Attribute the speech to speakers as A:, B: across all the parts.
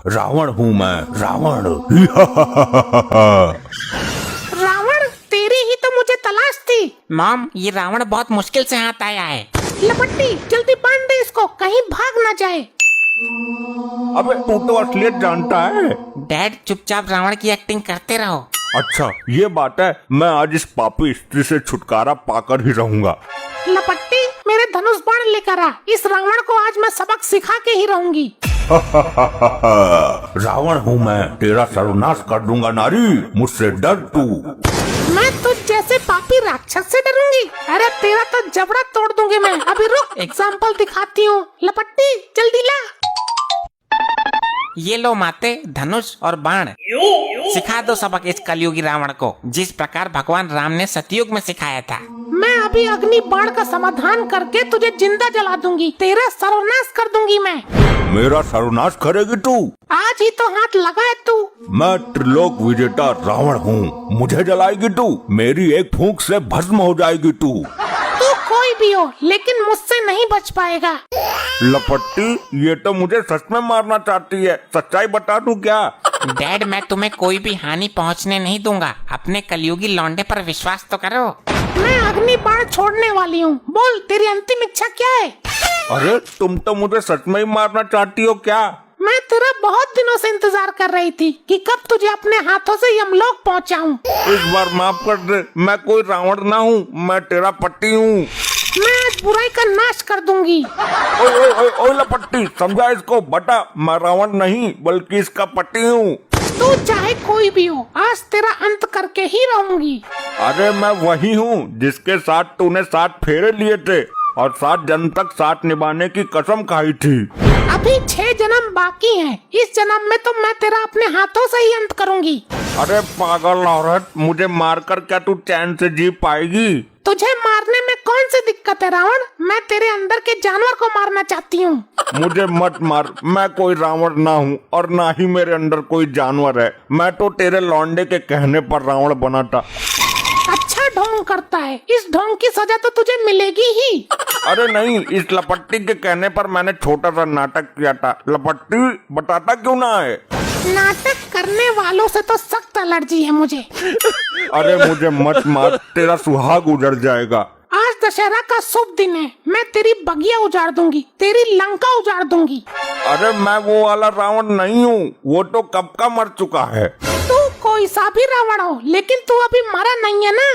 A: रावण हूँ मैं, रावण।
B: रावण, तेरी ही तो मुझे तलाश थी।
C: मॉम, ये रावण बहुत मुश्किल से हाथ आया है।
B: लपट्टी, जल्दी बांध दे इसको, कहीं भाग ना जाए।
A: अबे तू तो असलियत जानता है।
C: डैड, चुपचाप रावण की एक्टिंग करते रहो।
A: अच्छा ये बात है, मैं आज इस पापी स्त्री से छुटकारा पाकर ही रहूंगा।
B: लपट्टी, मेरे धनुष बाण लेकर आ, इस रावण को आज मैं सबक सिखा के ही रहूंगी।
A: रावण हूँ मैं, तेरा सर्वनाश कर दूंगा नारी, मुझसे डर तू।
B: मैं तुझ जैसे पापी राक्षस से डरूंगी? अरे तेरा तो जबड़ा तोड़ दूंगी मैं। अभी रुक, एग्जाम्पल दिखाती हूँ। लपट्टी, जल्दी ला।
C: ये लो माते, धनुष और बाण। सिखा दो सबक इस कलयुगी रावण को, जिस प्रकार भगवान राम ने सतयुग में सिखाया था।
B: मैं अभी अग्नि बाण का समाधान करके तुझे जिंदा जला दूंगी, तेरा सर्वनाश कर दूंगी मैं।
A: मेरा सर्वनाश करेगी तू?
B: आज ही तो हाथ लगा है तू।
A: मैं त्रिलोक विजेता रावण हूँ, मुझे जलाएगी तू? मेरी एक फूंक से भस्म हो जाएगी तू।
B: तू कोई भी हो, लेकिन मुझसे नहीं बच पाएगा।
A: लपट्टी, ये तो मुझे सच में मारना चाहती है, सच्चाई बता दूं क्या?
C: डैड, मैं तुम्हें कोई भी हानि पहुंचने नहीं दूंगा, अपने कलयुगी लौंडे पर विश्वास तो करो।
B: मैं अग्नि बाण छोड़ने वाली हूँ, बोल तेरी अंतिम इच्छा क्या है?
A: अरे तुम तो मुझे सच में ही मारना चाहती हो क्या?
B: मैं तेरा बहुत दिनों से इंतजार कर रही थी कि कब तुझे अपने हाथों से यमलोक पहुँचाऊं।
A: इस बार माफ कर दे, मैं कोई रावण ना हूँ, मैं तेरा पति हूँ।
B: मैं आज बुराई का नाश कर दूंगी।
A: ओए ओए ओए ओए लपट्टी, समझा इसको बता, मैं रावण नहीं बल्कि इसका पति हूँ।
B: तू चाहे कोई भी हो, आज तेरा अंत करके ही रहूंगी।
A: अरे मैं वही हूँ जिसके साथ तूने 7 फेरे लिए थे और 7 जन्म तक साथ निभाने की कसम खाई थी।
B: अभी 6 जन्म बाकी हैं, इस जन्म में तो मैं तेरा अपने हाथों से ही अंत करूंगी।
A: अरे पागल औरत, मुझे मारकर क्या तू चैन से जी पाएगी?
B: तुझे मारने में कौन सी दिक्कत है रावण? मैं तेरे अंदर के जानवर को मारना चाहती हूँ।
A: मुझे मत मार, मैं कोई रावण ना हूँ और ना ही मेरे अंदर कोई जानवर है। मैं तो तेरे लौंडे के कहने पर रावण बना था।
B: अच्छा ढोंग करता है, इस ढोंग की सजा तो तुझे मिलेगी ही।
A: अरे नहीं, इस लपट्टी के कहने पर मैंने छोटा सा नाटक किया था। लपट्टी, बताता क्यों ना है?
B: नाटक करने वालों से तो सख्त एलर्जी है मुझे।
A: अरे मुझे मत मार, तेरा सुहाग उजड़ जाएगा।
B: आज दशहरा का शुभ दिन है, मैं तेरी बगिया उजाड़ दूंगी, तेरी लंका उजाड़ दूंगी।
A: अरे मैं वो वाला रावण नहीं हूँ, वो तो कब का मर चुका है।
B: तू कोई सा भी रावण हो, लेकिन तू अभी मरा नहीं है ना।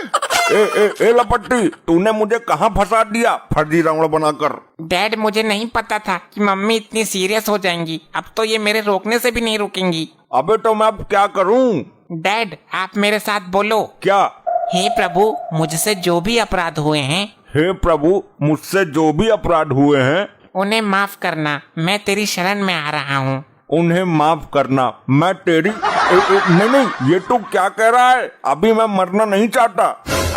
A: ए लपट्टी, तूने मुझे कहाँ फंसा दिया फर्जी रावण बनाकर?
C: डैड, मुझे नहीं पता था कि मम्मी इतनी सीरियस हो जाएंगी। अब तो ये मेरे रोकने से भी नहीं रुकेंगी।
A: अबे तो मैं अब क्या करूँ?
C: डैड, आप मेरे साथ बोलो।
A: क्या?
C: हे प्रभु, मुझसे जो भी अपराध हुए हैं,
A: हे प्रभु, मुझसे जो भी अपराध हुए हैं
C: उन्हें माफ करना। मैं तेरी शरण में आ रहा हूँ।
A: उन्हें माफ करना। मैं तेरी नहीं, ये तू क्या कह रहा है? अभी मैं मरना नहीं चाहता।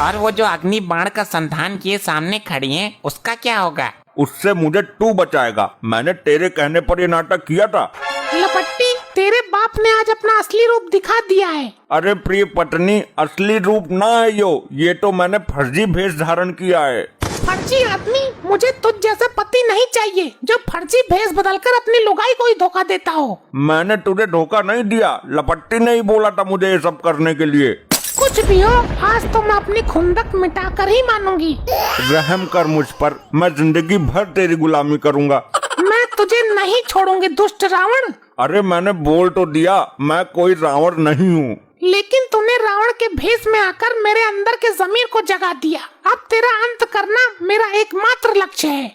C: और वो जो अग्नि बाण का संधान किए सामने खड़ी हैं, उसका क्या होगा?
A: उससे मुझे तू बचाएगा। मैंने तेरे कहने पर ये नाटक किया था।
B: लपट्टी, तेरे बाप ने आज अपना असली रूप दिखा दिया है।
A: अरे प्रिय पत्नी, असली रूप ना है ये तो मैंने फर्जी भेष धारण किया है।
B: फर्जी आदमी, मुझे तुझ जैसा पति नहीं चाहिए जो फर्जी भेष बदलकर अपनी लुगाई को ही धोखा देता हो।
A: मैंने तुझे धोखा नहीं दिया, लपट्टी ने ही बोला था मुझे ये सब करने के लिए।
B: कुछ भी हो, आज तो मैं अपनी खुंदक मिटाकर ही मानूंगी।
A: रहम कर मुझ पर, मैं जिंदगी भर तेरी गुलामी करूंगा।
B: मैं तुझे नहीं छोड़ूंगी दुष्ट रावण।
A: अरे मैंने बोल तो दिया, मैं कोई रावण नहीं हूँ।
B: लेकिन तूने रावण के भेष में आकर मेरे अंदर के जमीर को जगा दिया। अब तेरा अंत करना मेरा एकमात्र लक्ष्य है।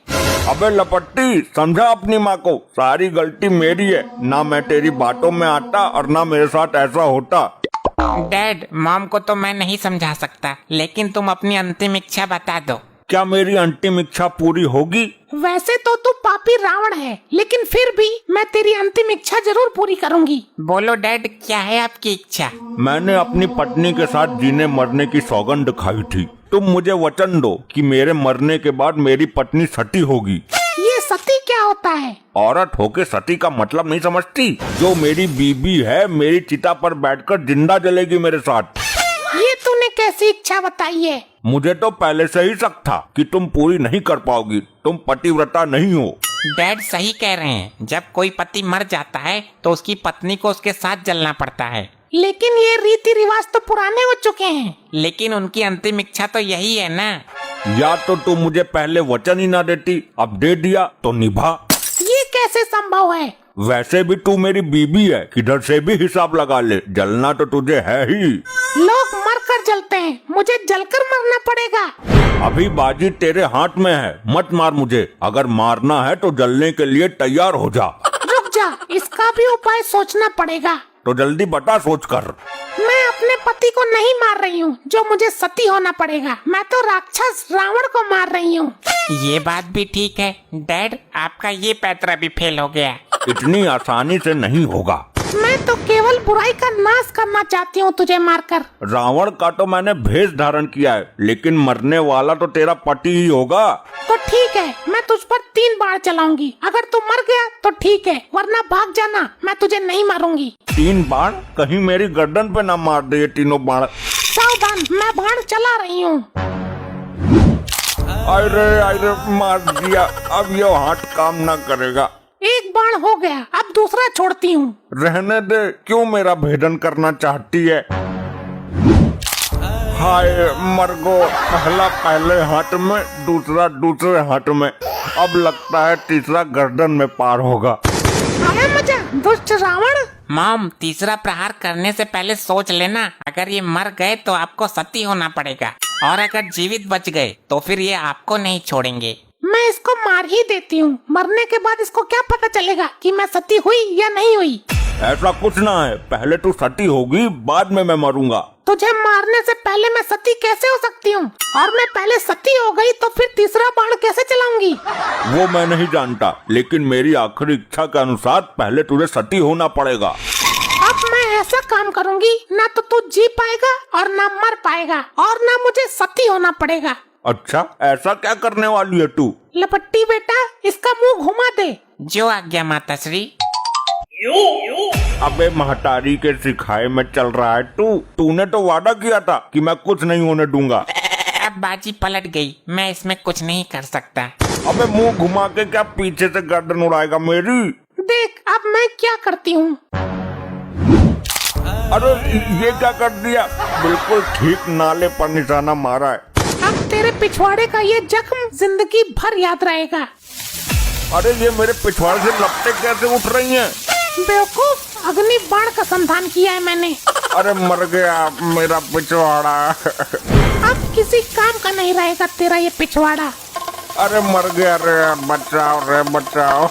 A: अबे लपट्टी, समझा अपनी माँ को, सारी गलती मेरी है। ना मैं तेरी बातों में आता और ना मेरे साथ ऐसा होता।
C: डैड, मॉम को तो मैं नहीं समझा सकता, लेकिन तुम अपनी अंतिम इच्छा बता दो।
A: क्या मेरी अंतिम इच्छा पूरी होगी?
B: वैसे तो तू पापी रावण है, लेकिन फिर भी मैं तेरी अंतिम इच्छा जरूर पूरी करूंगी।
C: बोलो डैड, क्या है आपकी इच्छा?
A: मैंने अपनी पत्नी के साथ जीने मरने की सौगंध खाई थी। तुम मुझे वचन दो कि मेरे मरने के बाद मेरी पत्नी सती होगी।
B: ये सती क्या होता है?
A: औरत होके सती का मतलब नहीं समझती? जो मेरी बीबी है, मेरी चिता पर बैठकर जिंदा जलेगी मेरे साथ।
B: ये तूने कैसी इच्छा बताई है?
A: मुझे तो पहले से ही शक था कि तुम पूरी नहीं कर पाओगी। तुम पतिव्रता नहीं हो।
C: डैड सही कह रहे हैं, जब कोई पति मर जाता है तो उसकी पत्नी को उसके साथ जलना पड़ता है।
B: लेकिन ये रीति रिवाज तो पुराने हो चुके हैं।
C: लेकिन उनकी अंतिम इच्छा तो यही है ना।
A: या तो तू मुझे पहले वचन ही ना देती, अब दे दिया तो निभा।
B: ये कैसे संभव है?
A: वैसे भी तू मेरी बीबी है, किधर से भी हिसाब लगा ले, जलना तो तुझे है ही।
B: लोग मरकर जलते हैं, मुझे जलकर मरना पड़ेगा।
A: अभी बाजी तेरे हाथ में है, मत मार मुझे। अगर मारना है तो जलने के लिए तैयार हो जा।
B: रुक जा, इसका भी उपाय सोचना पड़ेगा।
A: तो जल्दी बता सोच कर।
B: मैं अपने पति को नहीं मार रही हूँ, जो मुझे सती होना पड़ेगा। मैं तो राक्षस रावण को मार रही हूँ।
C: ये बात भी ठीक है डैड, आपका ये पैतरा भी फेल हो गया।
A: इतनी आसानी से नहीं होगा।
B: मैं तो केवल बुराई का नाश करना चाहती हूँ तुझे मारकर।
A: रावण का तो मैंने भेष धारण किया है, लेकिन मरने वाला तो तेरा पति ही होगा।
B: तो ठीक है, मैं तुझ पर 3 बाण चलाऊंगी। अगर तू मर गया तो ठीक है, वरना भाग जाना, मैं तुझे नहीं मारूंगी।
A: 3 बाण? कहीं मेरी गर्दन पे ना मार दे ये तीनों बाण।
B: सावधान, मैं बाण चला रही हूँ।
A: अरे मार दिया, अब ये हाथ काम ना करेगा।
B: एक बाण हो गया, अब दूसरा छोड़ती हूँ।
A: रहने दे, क्यों मेरा भेदन करना चाहती है? हाय मरगो, पहला पहले हाथ में, दूसरा दूसरे हाथ में, अब लगता है तीसरा गर्दन में पार होगा।
B: आया मजा, दुष्ट रावण।
C: मॉम, तीसरा प्रहार करने से पहले सोच लेना, अगर ये मर गए तो आपको सती होना पड़ेगा, और अगर जीवित बच गए तो फिर ये आपको नहीं छोड़ेंगे।
B: मैं इसको मार ही देती हूँ। मरने के बाद इसको क्या पता चलेगा कि मैं सती हुई या नहीं हुई?
A: ऐसा कुछ ना है, पहले तू सती होगी, बाद में मैं मरूंगा।
B: तुझे मारने से पहले मैं सती कैसे हो सकती हूँ? और मैं पहले सती हो गई तो फिर तीसरा बाण कैसे चलाऊंगी?
A: वो मैं नहीं जानता, लेकिन मेरी आखिरी इच्छा के अनुसार पहले तुझे सती होना पड़ेगा।
B: अब मैं ऐसा काम करूंगी, ना तो तू जी पाएगा और ना मर पाएगा, और ना मुझे सती होना पड़ेगा।
A: अच्छा, ऐसा क्या करने वाली है तू?
B: लपट्टी बेटा, इसका मुंह घुमा दे।
C: जो आज्ञा माता श्री।
A: अबे महतारी के सिखाए में चल रहा है तूने तो वादा किया था कि मैं कुछ नहीं होने दूंगा।
C: अब बाजी पलट गई, मैं इसमें कुछ नहीं कर सकता।
A: अबे मुंह घुमा के क्या पीछे से गर्दन उड़ाएगा मेरी?
B: देख अब मैं क्या करती हूँ।
A: अरे ये क्या कर दिया? बिल्कुल ठीक नाले पर निशाना मारा है।
B: अब तेरे पिछवाड़े का ये जख्म जिंदगी भर याद रहेगा।
A: अरे ये मेरे पिछवाड़े से लपटें कैसे उठ रही हैं?
B: बेवकूफ, अग्नि बाण का संधान किया है मैंने।
A: अरे मर गया मेरा पिछवाड़ा।
B: अब किसी काम का नहीं रहेगा तेरा ये पिछवाड़ा।
A: अरे मर गया रे, बचाओ रे बचाओ।